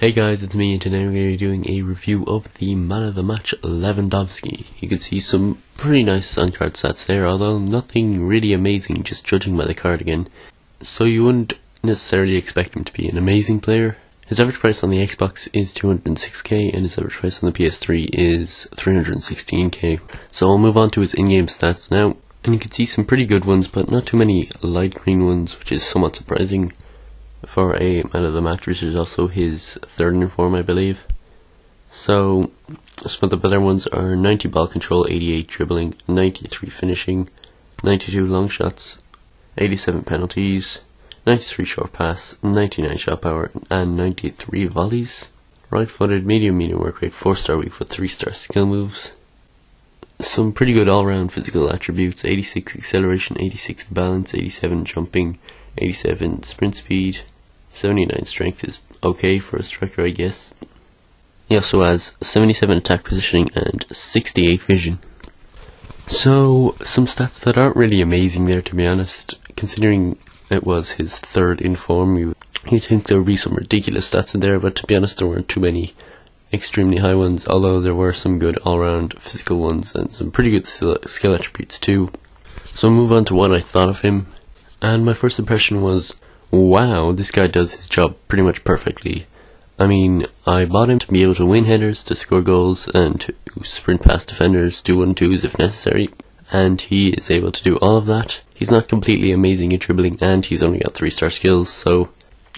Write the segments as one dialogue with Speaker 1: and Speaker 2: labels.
Speaker 1: Hey guys, it's me, and today we're going to be doing a review of the man of the match, Lewandowski. You can see some pretty nice on-card stats there, although nothing really amazing, just judging by the card again. So you wouldn't necessarily expect him to be an amazing player. His average price on the Xbox is 206k, and his average price on the PS3 is 316k. So I'll move on to his in-game stats now, and you can see some pretty good ones, but not too many light green ones, which is somewhat surprising for a man of the match, which is also his third in form, I believe. So some of the better ones are 90 ball control, 88 dribbling, 93 finishing, 92 long shots, 87 penalties, 93 short pass, 99 shot power, and 93 volleys. Right footed, medium work rate, 4-star weak foot, 3-star skill moves. Some pretty good all round physical attributes: 86 acceleration, 86 balance, 87 jumping, 87 sprint speed, 79 strength is okay for a striker, I guess. He also has 77 attack positioning and 68 vision. So some stats that aren't really amazing there, to be honest. Considering it was his third in form, you'd think there would be some ridiculous stats in there, but to be honest there weren't too many extremely high ones, although there were some good all-round physical ones and some pretty good skill attributes too. So I'll move on to what I thought of him. And my first impression was, wow, this guy does his job pretty much perfectly. I mean, I bought him to be able to win headers, to score goals, and to sprint past defenders, do 1-2s if necessary. And he is able to do all of that. He's not completely amazing at dribbling, and he's only got 3-star skills, so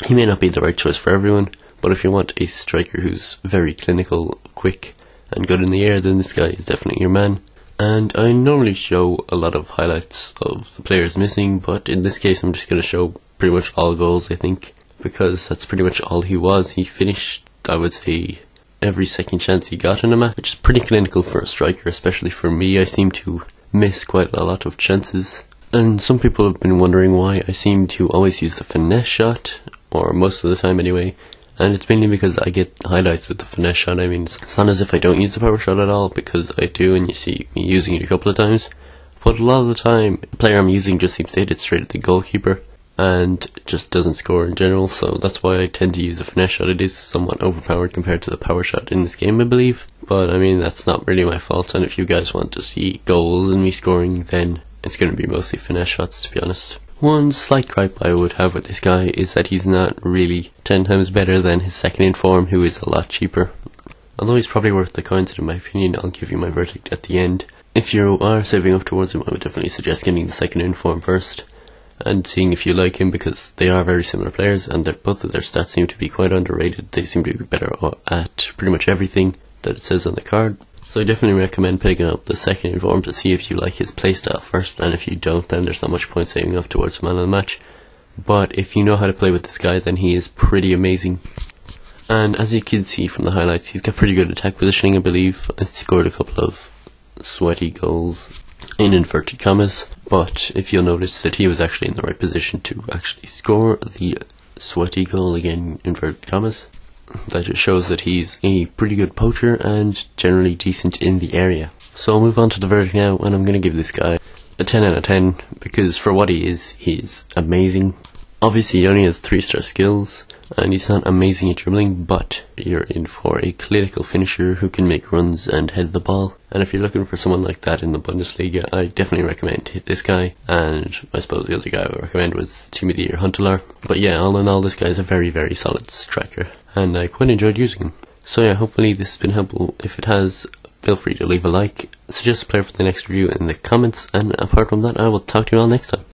Speaker 1: he may not be the right choice for everyone. But if you want a striker who's very clinical, quick, and good in the air, then this guy is definitely your man. And I normally show a lot of highlights of the players missing, but in this case I'm just going to show pretty much all goals, I think, because that's pretty much all he was. He finished, I would say, every second chance he got in a match, which is pretty clinical for a striker, especially for me. I seem to miss quite a lot of chances. And some people have been wondering why I seem to always use the finesse shot, or most of the time anyway. And it's mainly because I get highlights with the finesse shot. I mean, it's not as if I don't use the power shot at all, because I do, and you see me using it a couple of times. But a lot of the time, the player I'm using just seems to hit it straight at the goalkeeper, and just doesn't score in general, so that's why I tend to use the finesse shot. It is somewhat overpowered compared to the power shot in this game, I believe. But I mean, that's not really my fault, and if you guys want to see goals and me scoring, then it's going to be mostly finesse shots, to be honest. One slight gripe I would have with this guy is that he's not really 10 times better than his second in form, who is a lot cheaper. Although he's probably worth the coins, in my opinion. I'll give you my verdict at the end. If you are saving up towards him, I would definitely suggest getting the second in form first, and seeing if you like him, because they are very similar players, and both of their stats seem to be quite underrated. They seem to be better at pretty much everything that it says on the card. So I definitely recommend picking up the second in form to see if you like his playstyle first, and if you don't, then there's not much point saving up towards man of the match. But if you know how to play with this guy, then he is pretty amazing. And as you can see from the highlights, he's got pretty good attack positioning, I believe. He scored a couple of sweaty goals in inverted commas, but if you'll notice that he was actually in the right position to actually score the sweaty goal, again inverted commas, that just shows that he's a pretty good poacher and generally decent in the area. So I'll move on to the verdict now, and I'm going to give this guy a 10 out of 10, because for what he's amazing. Obviously he only has 3-star skills, and he's not amazing at dribbling, but you're in for a clinical finisher who can make runs and head the ball. And if you're looking for someone like that in the Bundesliga, I definitely recommend this guy. And I suppose the other guy I would recommend was Team of the Year Huntelaar. But yeah, all in all, this guy is a very, very solid striker, and I quite enjoyed using him. So yeah, hopefully this has been helpful. If it has, feel free to leave a like, suggest a player for the next review in the comments, and apart from that, I will talk to you all next time.